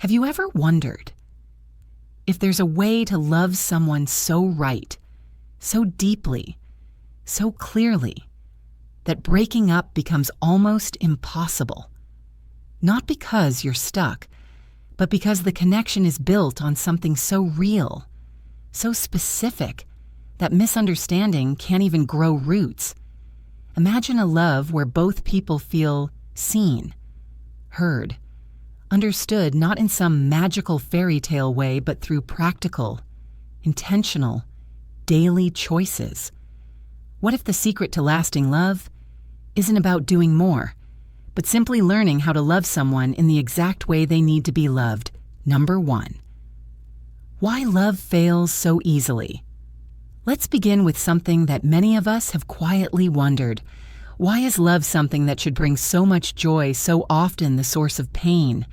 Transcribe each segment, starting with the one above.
Have you ever wondered if there's a way to love someone so right, so deeply, so clearly, that breaking up becomes almost impossible? Not because you're stuck, but because the connection is built on something so real, so specific, that misunderstanding can't even grow roots. Imagine a love where both people feel seen, heard, understood not in some magical fairy tale way, but through practical, intentional, daily choices. What if the secret to lasting love isn't about doing more, but simply learning how to love someone in the exact way they need to be loved? Number 1. Why love fails so easily. Let's begin with something that many of us have quietly wondered. Why is love something that should bring so much joy so often the source of pain,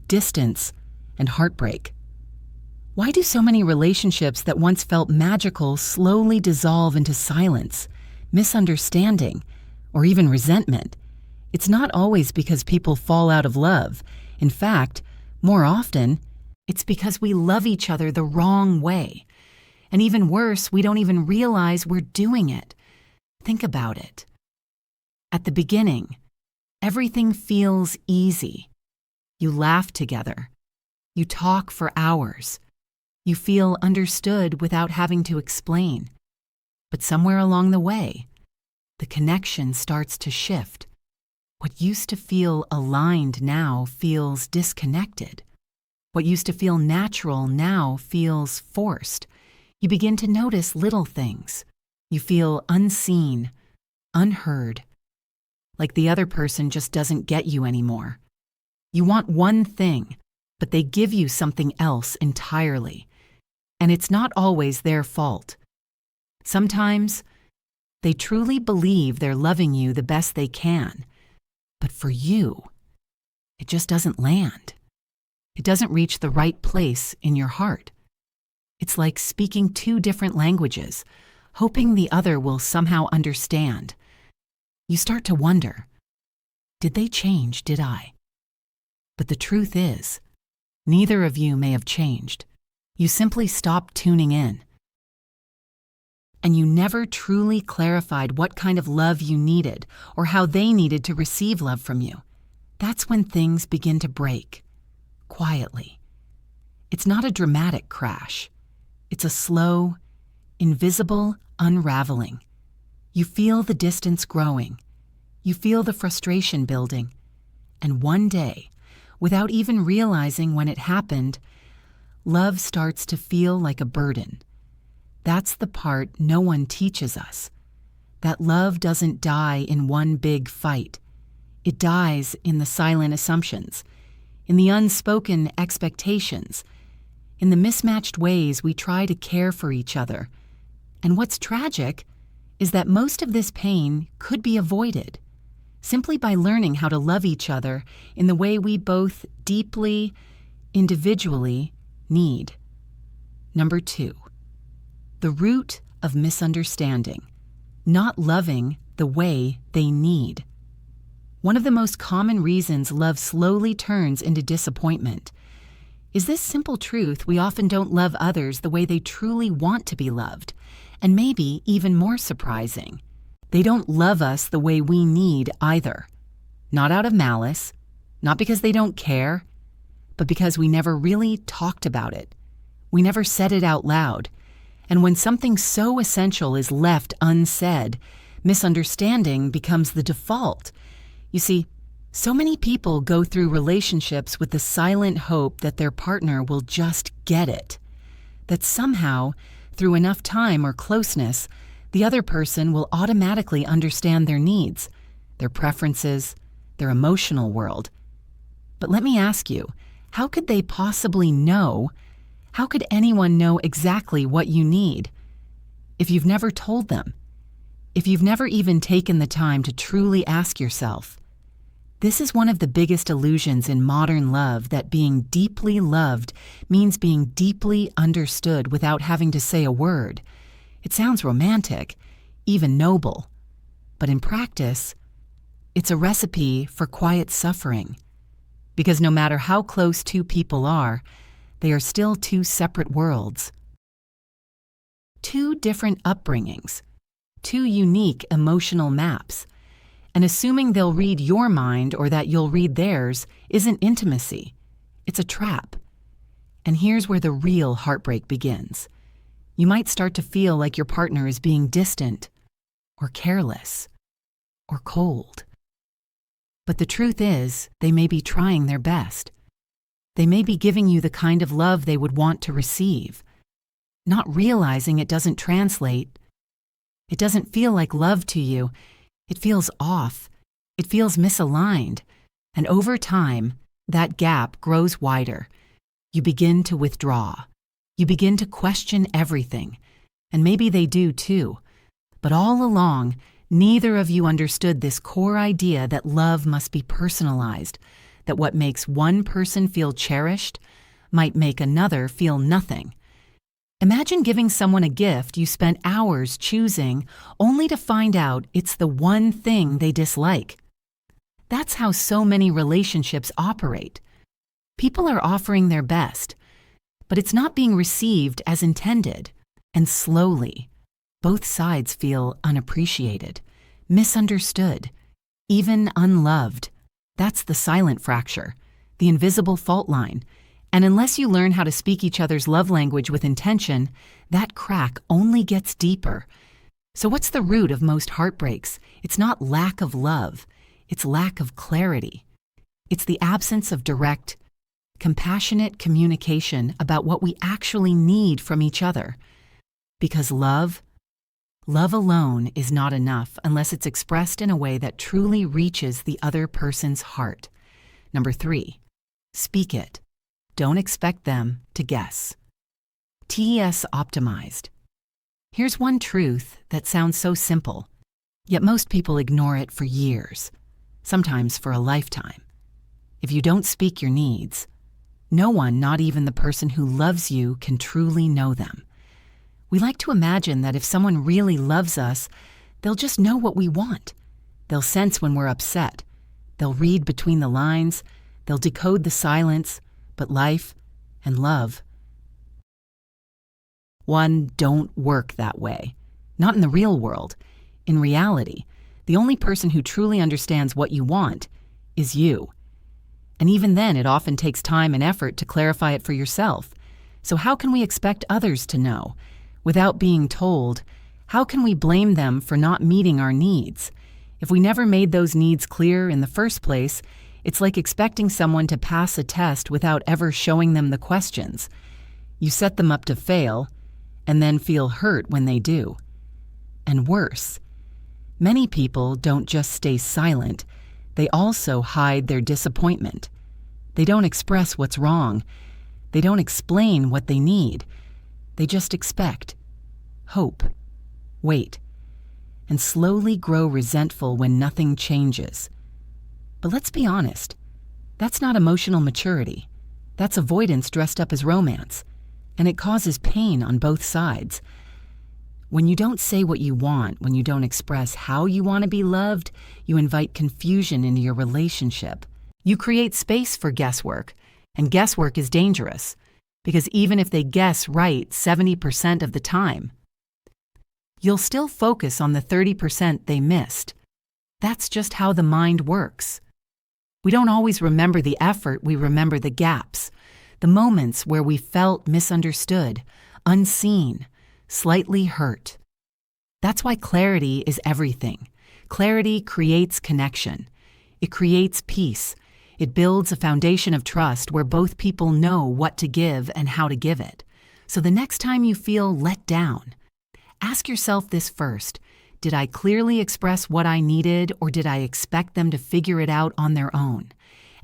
distance, and heartbreak? Why do so many relationships that once felt magical slowly dissolve into silence, misunderstanding, or even resentment? It's not always because people fall out of love. In fact, more often, it's because we love each other the wrong way. And even worse, we don't even realize we're doing it. Think about it. At the beginning, everything feels easy. You laugh together. You talk for hours. You feel understood without having to explain. But somewhere along the way, the connection starts to shift. What used to feel aligned now feels disconnected. What used to feel natural now feels forced. You begin to notice little things. You feel unseen, unheard, like the other person just doesn't get you anymore. You want one thing, but they give you something else entirely. And it's not always their fault. Sometimes they truly believe they're loving you the best they can. But for you, it just doesn't land. It doesn't reach the right place in your heart. It's like speaking two different languages, hoping the other will somehow understand. You start to wonder, did they change, did I? But the truth is, neither of you may have changed. You simply stopped tuning in. And you never truly clarified what kind of love you needed or how they needed to receive love from you. That's when things begin to break, quietly. It's not a dramatic crash. It's a slow, invisible unraveling. You feel the distance growing. You feel the frustration building. And one day, without even realizing when it happened, love starts to feel like a burden. That's the part no one teaches us. That love doesn't die in one big fight. It dies in the silent assumptions, in the unspoken expectations, in the mismatched ways we try to care for each other. And what's tragic is that most of this pain could be avoided simply by learning how to love each other in the way we both deeply, individually need. Number 2, the root of misunderstanding, not loving the way they need. One of the most common reasons love slowly turns into disappointment is this simple truth: we often don't love others the way they truly want to be loved. And maybe even more surprising, they don't love us the way we need either. Not out of malice, not because they don't care, but because we never really talked about it. We never said it out loud. And when something so essential is left unsaid, misunderstanding becomes the default. You see, so many people go through relationships with the silent hope that their partner will just get it. That somehow, through enough time or closeness, the other person will automatically understand their needs, their preferences, their emotional world. But let me ask you, how could they possibly know? How could anyone know exactly what you need if you've never told them? If you've never even taken the time to truly ask yourself? This is one of the biggest illusions in modern love, that being deeply loved means being deeply understood without having to say a word. It sounds romantic, even noble. But in practice, it's a recipe for quiet suffering. because no matter how close two people are, they are still two separate worlds. Two different upbringings, two unique emotional maps, and assuming they'll read your mind or that you'll read theirs isn't intimacy. It's a trap. And here's where the real heartbreak begins. You might start to feel like your partner is being distant, or careless, or cold. But the truth is, they may be trying their best. They may be giving you the kind of love they would want to receive, not realizing it doesn't translate. It doesn't feel like love to you. It feels off. It feels misaligned. And over time, that gap grows wider. You begin to withdraw. You begin to question everything. And maybe they do too. But all along, neither of you understood this core idea that love must be personalized, that what makes one person feel cherished might make another feel nothing. Imagine giving someone a gift you spent hours choosing only to find out it's the one thing they dislike. That's how so many relationships operate. People are offering their best, but it's not being received as intended. And slowly, both sides feel unappreciated, misunderstood, even unloved. That's the silent fracture, the invisible fault line. And unless you learn how to speak each other's love language with intention, that crack only gets deeper. So what's the root of most heartbreaks? It's not lack of love. It's lack of clarity. It's the absence of direct, compassionate communication about what we actually need from each other. Because love alone is not enough unless it's expressed in a way that truly reaches the other person's heart. Number 3, speak it. Don't expect them to guess. TES optimized. Here's one truth that sounds so simple, yet most people ignore it for years, sometimes for a lifetime. If you don't speak your needs, no one, not even the person who loves you, can truly know them. We like to imagine that if someone really loves us, they'll just know what we want. They'll sense when we're upset. They'll read between the lines. They'll decode the silence. But life and love, don't work that way. Not in the real world. In reality, the only person who truly understands what you want is you. And even then, it often takes time and effort to clarify it for yourself. So how can we expect others to know? Without being told, how can we blame them for not meeting our needs? If we never made those needs clear in the first place, it's like expecting someone to pass a test without ever showing them the questions. You set them up to fail, and then feel hurt when they do. And worse, many people don't just stay silent, they also hide their disappointment. They don't express what's wrong. They don't explain what they need. They just expect, hope, wait, and slowly grow resentful when nothing changes. But let's be honest, that's not emotional maturity. That's avoidance dressed up as romance, and it causes pain on both sides. When you don't say what you want, when you don't express how you want to be loved, you invite confusion into your relationship. You create space for guesswork, and guesswork is dangerous, because even if they guess right 70% of the time, you'll still focus on the 30% they missed. That's just how the mind works. We don't always remember the effort, we remember the gaps, the moments where we felt misunderstood, unseen, slightly hurt. That's why clarity is everything. Clarity creates connection. It creates peace. It builds a foundation of trust where both people know what to give and how to give it. So the next time you feel let down, ask yourself this first. Did I clearly express what I needed, or did I expect them to figure it out on their own?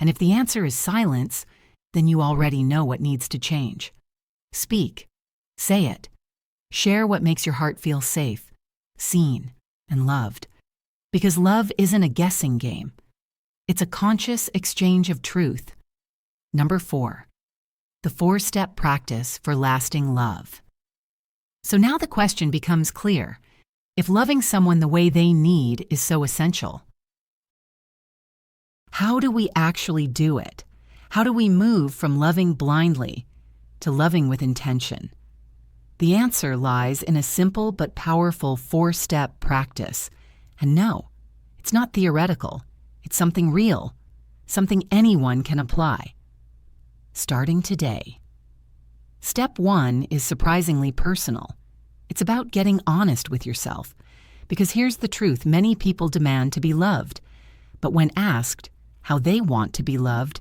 And if the answer is silence, then you already know what needs to change. Speak. Say it. Share what makes your heart feel safe, seen, and loved. Because love isn't a guessing game. It's a conscious exchange of truth. Number 4, the 4-step practice for lasting love. So now the question becomes clear. If loving someone the way they need is so essential, how do we actually do it? How do we move from loving blindly to loving with intention? The answer lies in a simple but powerful 4-step practice. And no, it's not theoretical. It's something real, something anyone can apply. Starting today. Step 1 is surprisingly personal. It's about getting honest with yourself. Because here's the truth, many people demand to be loved. But when asked how they want to be loved,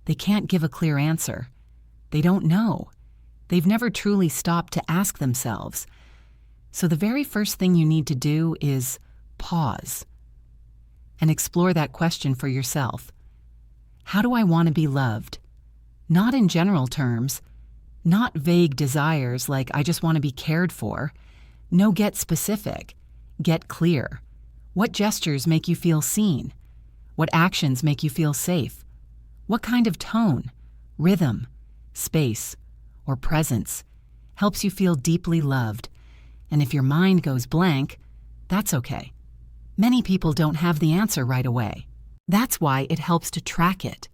they can't give a clear answer. They don't know. They've never truly stopped to ask themselves. So the very first thing you need to do is pause and explore that question for yourself. How do I want to be loved? Not in general terms, not vague desires like I just want to be cared for. No, get specific, get clear. What gestures make you feel seen? What actions make you feel safe? What kind of tone, rhythm, space, or presence helps you feel deeply loved? And if your mind goes blank, that's okay. Many people don't have the answer right away. That's why it helps to track it.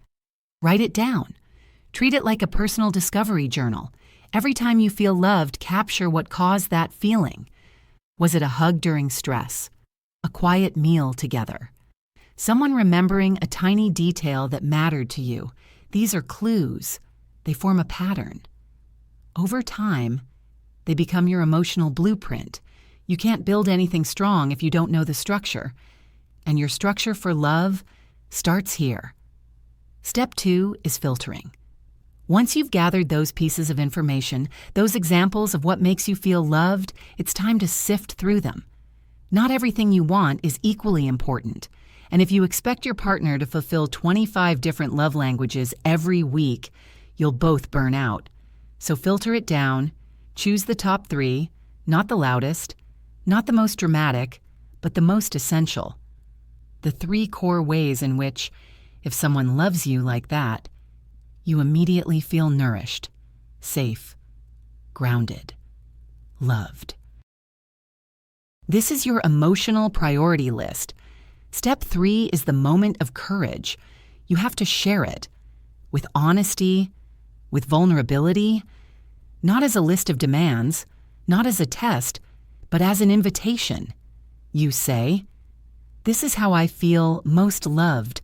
Write it down. Treat it like a personal discovery journal. Every time you feel loved, capture what caused that feeling. Was it a hug during stress? A quiet meal together? Someone remembering a tiny detail that mattered to you? These are clues. They form a pattern. Over time, they become your emotional blueprint. You can't build anything strong if you don't know the structure. And your structure for love starts here. Step 2 is filtering. Once you've gathered those pieces of information, those examples of what makes you feel loved, it's time to sift through them. Not everything you want is equally important. And if you expect your partner to fulfill 25 different love languages every week, you'll both burn out. So filter it down, choose the top 3, not the loudest, not the most dramatic, but the most essential. The 3 core ways in which, if someone loves you like that, you immediately feel nourished, safe, grounded, loved. This is your emotional priority list. Step 3 is the moment of courage. You have to share it with honesty, with vulnerability, not as a list of demands, not as a test, but as an invitation. You say, "This is how I feel most loved.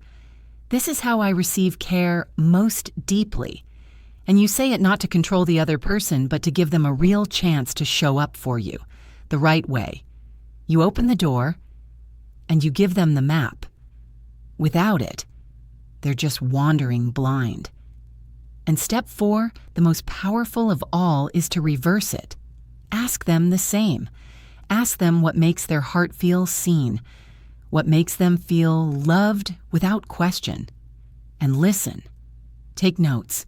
This is how I receive care most deeply." And you say it not to control the other person, but to give them a real chance to show up for you, the right way. You open the door, and you give them the map. Without it, they're just wandering blind. And step 4, the most powerful of all, is to reverse it. Ask them the same. Ask them what makes their heart feel seen, what makes them feel loved without question. And listen. Take notes,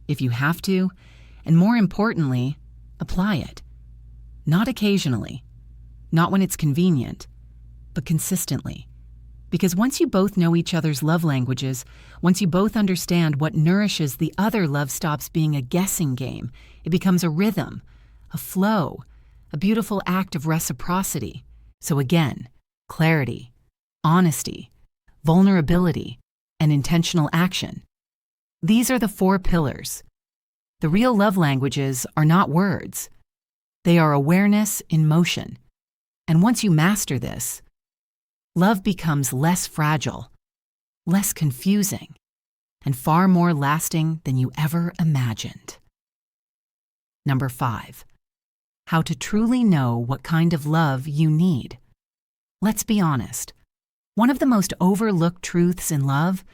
if you have to, and more importantly, apply it. Not occasionally, not when it's convenient, but consistently. Because once you both know each other's love languages, once you both understand what nourishes the other, love stops being a guessing game. It becomes a rhythm, a flow, a beautiful act of reciprocity. So again, clarity, honesty, vulnerability, and intentional action. These are the 4 pillars. The real love languages are not words. They are awareness in motion. And once you master this, love becomes less fragile, less confusing, and far more lasting than you ever imagined. Number 5, how to truly know what kind of love you need. Let's be honest. One of the most overlooked truths in love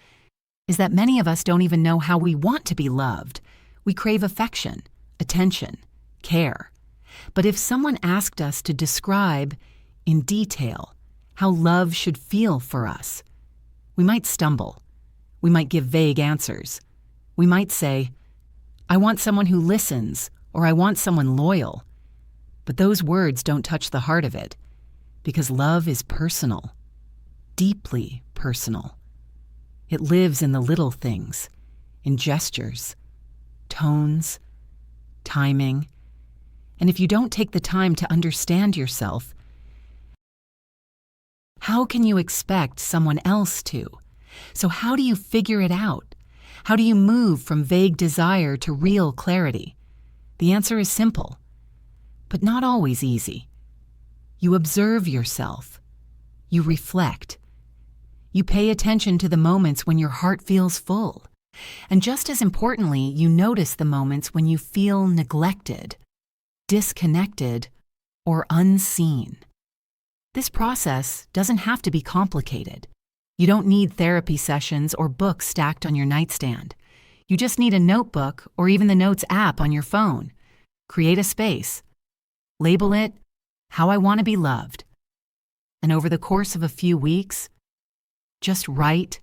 is that many of us don't even know how we want to be loved. We crave affection, attention, care. But if someone asked us to describe in detail how love should feel for us, we might stumble. We might give vague answers. We might say, "I want someone who listens," or "I want someone loyal." But those words don't touch the heart of it, because love is personal, deeply personal. It lives in the little things, in gestures, tones, timing. And if you don't take the time to understand yourself, how can you expect someone else to? So how do you figure it out? How do you move from vague desire to real clarity? The answer is simple, but not always easy. You observe yourself. You reflect. You pay attention to the moments when your heart feels full. And just as importantly, you notice the moments when you feel neglected, disconnected, or unseen. This process doesn't have to be complicated. You don't need therapy sessions or books stacked on your nightstand. You just need a notebook or even the Notes app on your phone. Create a space. Label it, "How I Want to Be Loved." And over the course of a few weeks, just write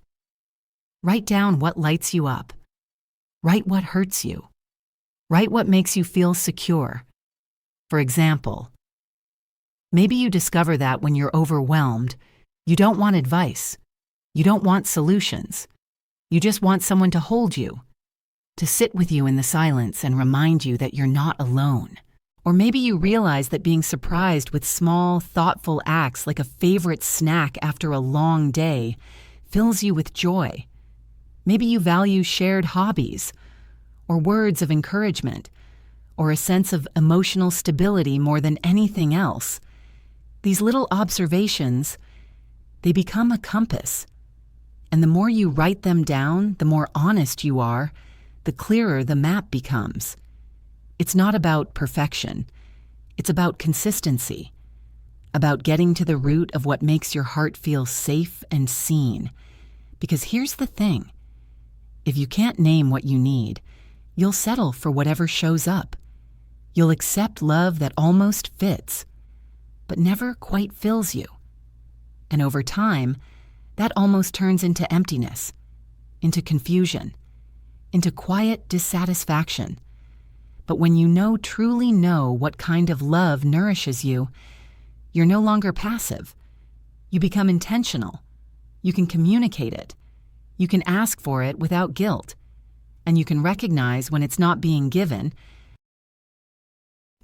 down what lights you up. Write what hurts you. Write what makes you feel secure. For example, maybe you discover that when you're overwhelmed, you don't want advice. You don't want solutions. You just want someone to hold you, to sit with you in the silence and remind you that you're not alone. Or maybe you realize that being surprised with small, thoughtful acts like a favorite snack after a long day fills you with joy. Maybe you value shared hobbies, or words of encouragement, or a sense of emotional stability more than anything else. These little observations, they become a compass. And the more you write them down, the more honest you are, the clearer the map becomes. It's not about perfection. It's about consistency, about getting to the root of what makes your heart feel safe and seen. Because here's the thing. If you can't name what you need, you'll settle for whatever shows up. You'll accept love that almost fits, but never quite fills you. And over time, that almost turns into emptiness, into confusion, into quiet dissatisfaction. But when you truly know what kind of love nourishes you, you're no longer passive. You become intentional. You can communicate it. You can ask for it without guilt. And you can recognize when it's not being given,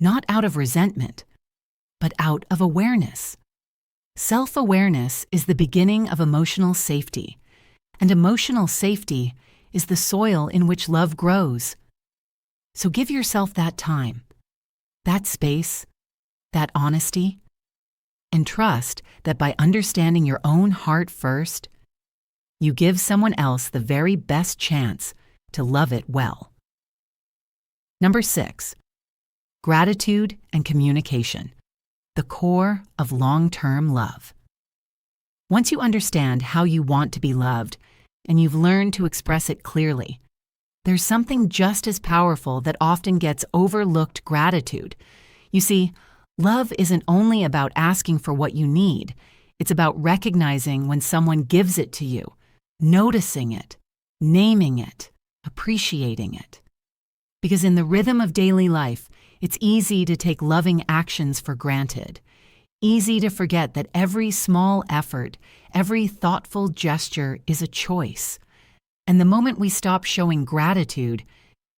not out of resentment, but out of awareness. Self-awareness is the beginning of emotional safety, and emotional safety is the soil in which love grows. So give yourself that time, that space, that honesty, and trust that by understanding your own heart first, you give someone else the very best chance to love it well. Number 6, gratitude and communication, the core of long-term love. Once you understand how you want to be loved, and you've learned to express it clearly, there's something just as powerful that often gets overlooked: gratitude. You see, love isn't only about asking for what you need. It's about recognizing when someone gives it to you, noticing it, naming it, appreciating it. Because in the rhythm of daily life, it's easy to take loving actions for granted. Easy to forget that every small effort, every thoughtful gesture is a choice. And the moment we stop showing gratitude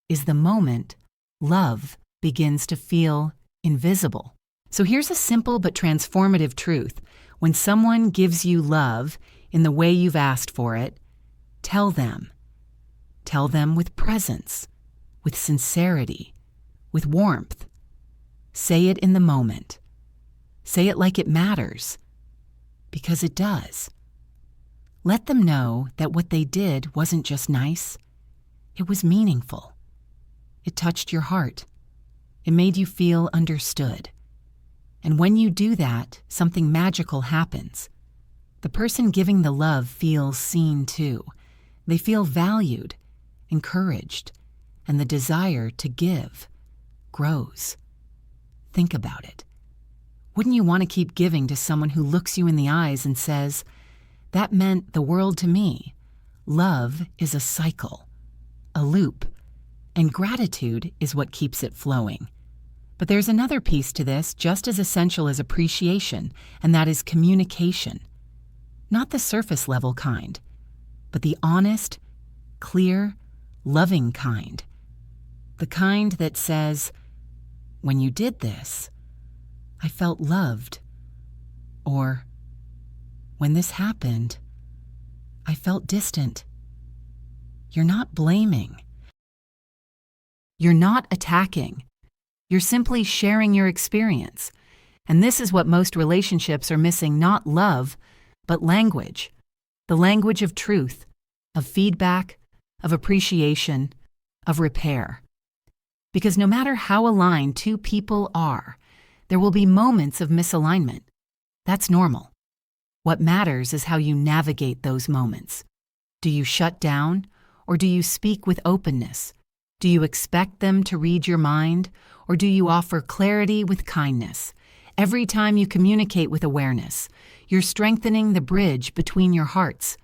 is the moment love begins to feel invisible. So here's a simple but transformative truth. When someone gives you love in the way you've asked for it, tell them. Tell them with presence, with sincerity, with warmth. Say it in the moment. Say it like it matters, because it does. Let them know that what they did wasn't just nice. It was meaningful. It touched your heart. It made you feel understood. And when you do that, something magical happens. The person giving the love feels seen too. They feel valued, encouraged, and the desire to give grows. Think about it. Wouldn't you want to keep giving to someone who looks you in the eyes and says, "That meant the world to me"? Love is a cycle, a loop, and gratitude is what keeps it flowing. But there's another piece to this just as essential as appreciation, and that is communication. Not the surface level kind, but the honest, clear, loving kind. The kind that says, "When you did this, I felt loved," or "When this happened, I felt distant." You're not blaming. You're not attacking. You're simply sharing your experience. And this is what most relationships are missing: not love, but language. The language of truth, of feedback, of appreciation, of repair. Because no matter how aligned two people are, there will be moments of misalignment. That's normal. What matters is how you navigate those moments. Do you shut down, or do you speak with openness? Do you expect them to read your mind, or do you offer clarity with kindness? Every time you communicate with awareness, you're strengthening the bridge between your hearts.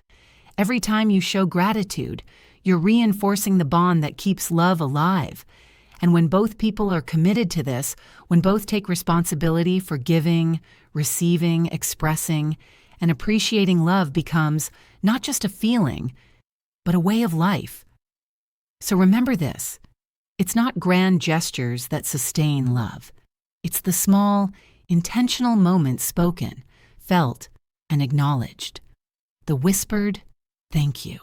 Every time you show gratitude, you're reinforcing the bond that keeps love alive. And when both people are committed to this, when both take responsibility for giving, receiving, expressing, and appreciating, love becomes not just a feeling, but a way of life. So remember this: it's not grand gestures that sustain love. It's the small, intentional moments spoken, felt, and acknowledged. The whispered thank you.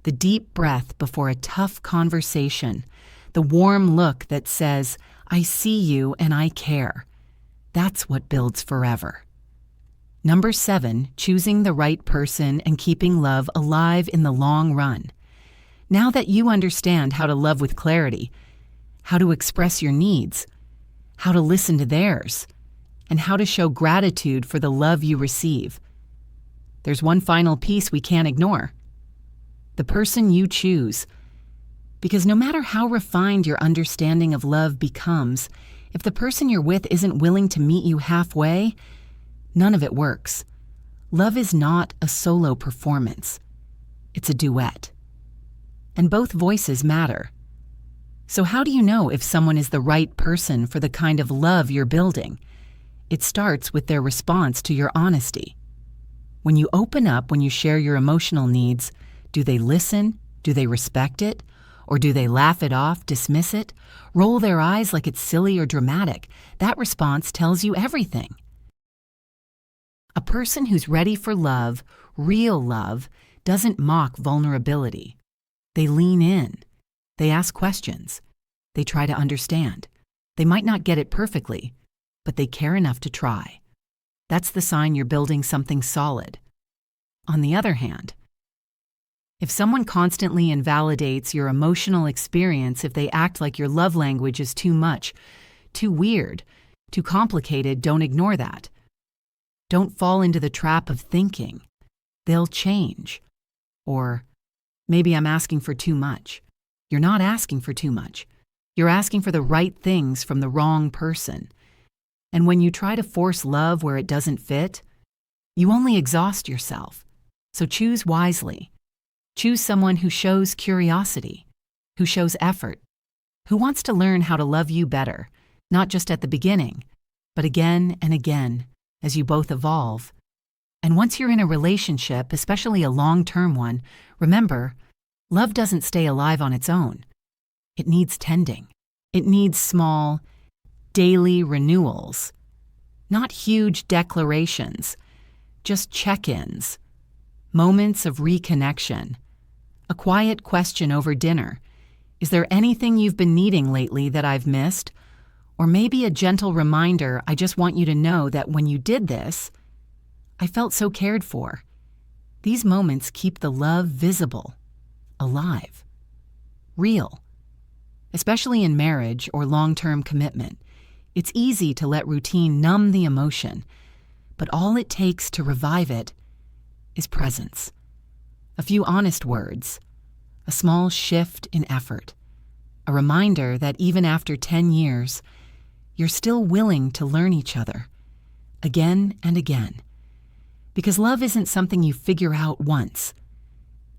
The deep breath before a tough conversation. The warm look that says, I see you and I care. That's what builds forever. Number 7, choosing the right person and keeping love alive in the long run. Now that you understand how to love with clarity, how to express your needs, how to listen to theirs, and how to show gratitude for the love you receive, there's one final piece we can't ignore: the person you choose. Because no matter how refined your understanding of love becomes, if the person you're with isn't willing to meet you halfway, none of it works. Love is not a solo performance. It's a duet. And both voices matter. So how do you know if someone is the right person for the kind of love you're building? It starts with their response to your honesty. When you open up, when you share your emotional needs, do they listen? Do they respect it? Or do they laugh it off, dismiss it, roll their eyes like it's silly or dramatic? That response tells you everything. A person who's ready for love, real love, doesn't mock vulnerability. They lean in. They ask questions. They try to understand. They might not get it perfectly, but they care enough to try. That's the sign you're building something solid. On the other hand, if someone constantly invalidates your emotional experience, if they act like your love language is too much, too weird, too complicated, don't ignore that. Don't fall into the trap of thinking they'll change. Or maybe I'm asking for too much. You're not asking for too much. You're asking for the right things from the wrong person. And when you try to force love where it doesn't fit, you only exhaust yourself. So choose wisely. Choose someone who shows curiosity, who shows effort, who wants to learn how to love you better, not just at the beginning, but again and again as you both evolve. And once you're in a relationship, especially a long-term one, remember, love doesn't stay alive on its own. It needs tending. It needs small, daily renewals, not huge declarations, just check-ins, moments of reconnection. A quiet question over dinner. Is there anything you've been needing lately that I've missed? Or maybe a gentle reminder, I just want you to know that when you did this, I felt so cared for. These moments keep the love visible, alive, real. Especially in marriage or long-term commitment, it's easy to let routine numb the emotion, but all it takes to revive it is presence. A few honest words, a small shift in effort, a reminder that even after 10 years, you're still willing to learn each other, again and again. Because love isn't something you figure out once.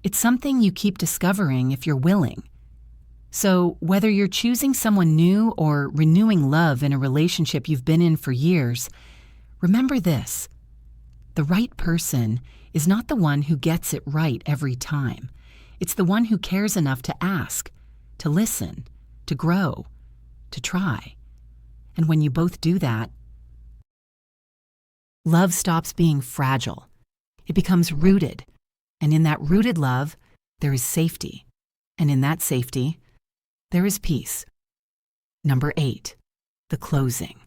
It's something you keep discovering if you're willing. So whether you're choosing someone new or renewing love in a relationship you've been in for years, remember this: the right person is not the one who gets it right every time. It's the one who cares enough to ask, to listen, to grow, to try. And when you both do that, love stops being fragile. It becomes rooted. And in that rooted love, there is safety. And in that safety, there is peace. Number 8, the closing.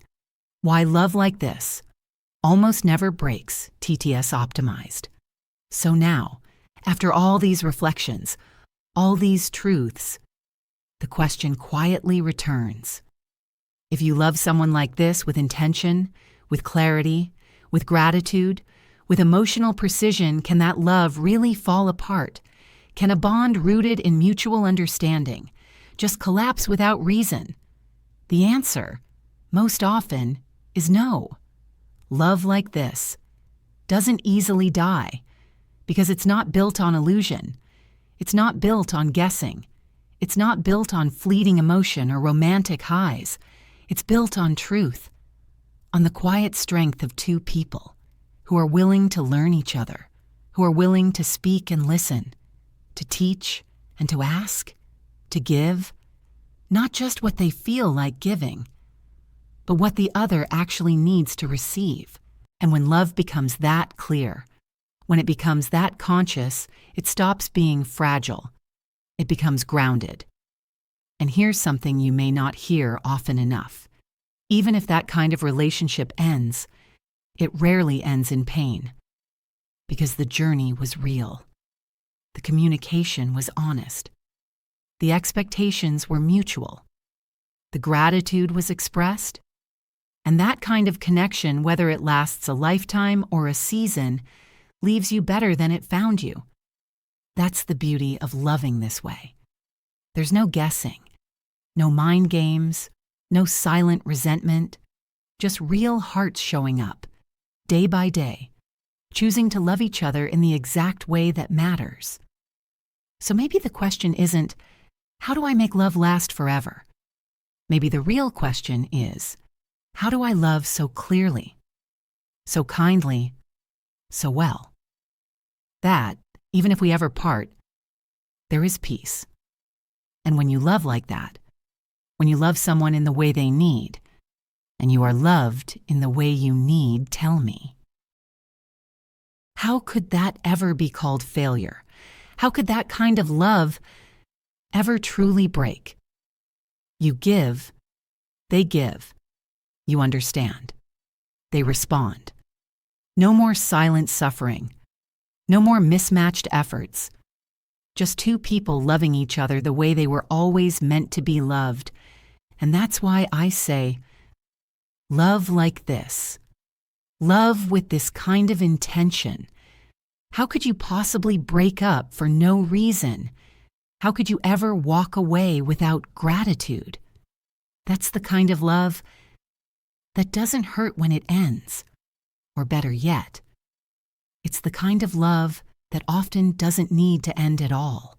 Why love like this almost never breaks TTS optimized. So now, after all these reflections, all these truths, the question quietly returns. If you love someone like this with intention, with clarity, with gratitude, with emotional precision, can that love really fall apart? Can a bond rooted in mutual understanding just collapse without reason? The answer, most often, is no. Love like this doesn't easily die because it's not built on illusion. It's not built on guessing. It's not built on fleeting emotion or romantic highs. It's built on truth, on the quiet strength of two people who are willing to learn each other, who are willing to speak and listen, to teach and to ask, to give, not just what they feel like giving, but what the other actually needs to receive. And when love becomes that clear, when it becomes that conscious, it stops being fragile. It becomes grounded. And here's something you may not hear often enough. Even if that kind of relationship ends, it rarely ends in pain, because the journey was real. The communication was honest. The expectations were mutual. The gratitude was expressed. And that kind of connection, whether it lasts a lifetime or a season, leaves you better than it found you. That's the beauty of loving this way. There's no guessing, no mind games, no silent resentment, just real hearts showing up, day by day, choosing to love each other in the exact way that matters. So maybe the question isn't, how do I make love last forever? Maybe the real question is, how do I love so clearly, so kindly, so well? That, even if we ever part, there is peace. And when you love like that, when you love someone in the way they need, and you are loved in the way you need, tell me, how could that ever be called failure? How could that kind of love ever truly break? You give, they give. You understand. They respond. No more silent suffering. No more mismatched efforts. Just two people loving each other the way they were always meant to be loved. And that's why I say, love like this. Love with this kind of intention. How could you possibly break up for no reason? How could you ever walk away without gratitude? That's the kind of love that doesn't hurt when it ends. Or better yet, it's the kind of love that often doesn't need to end at all.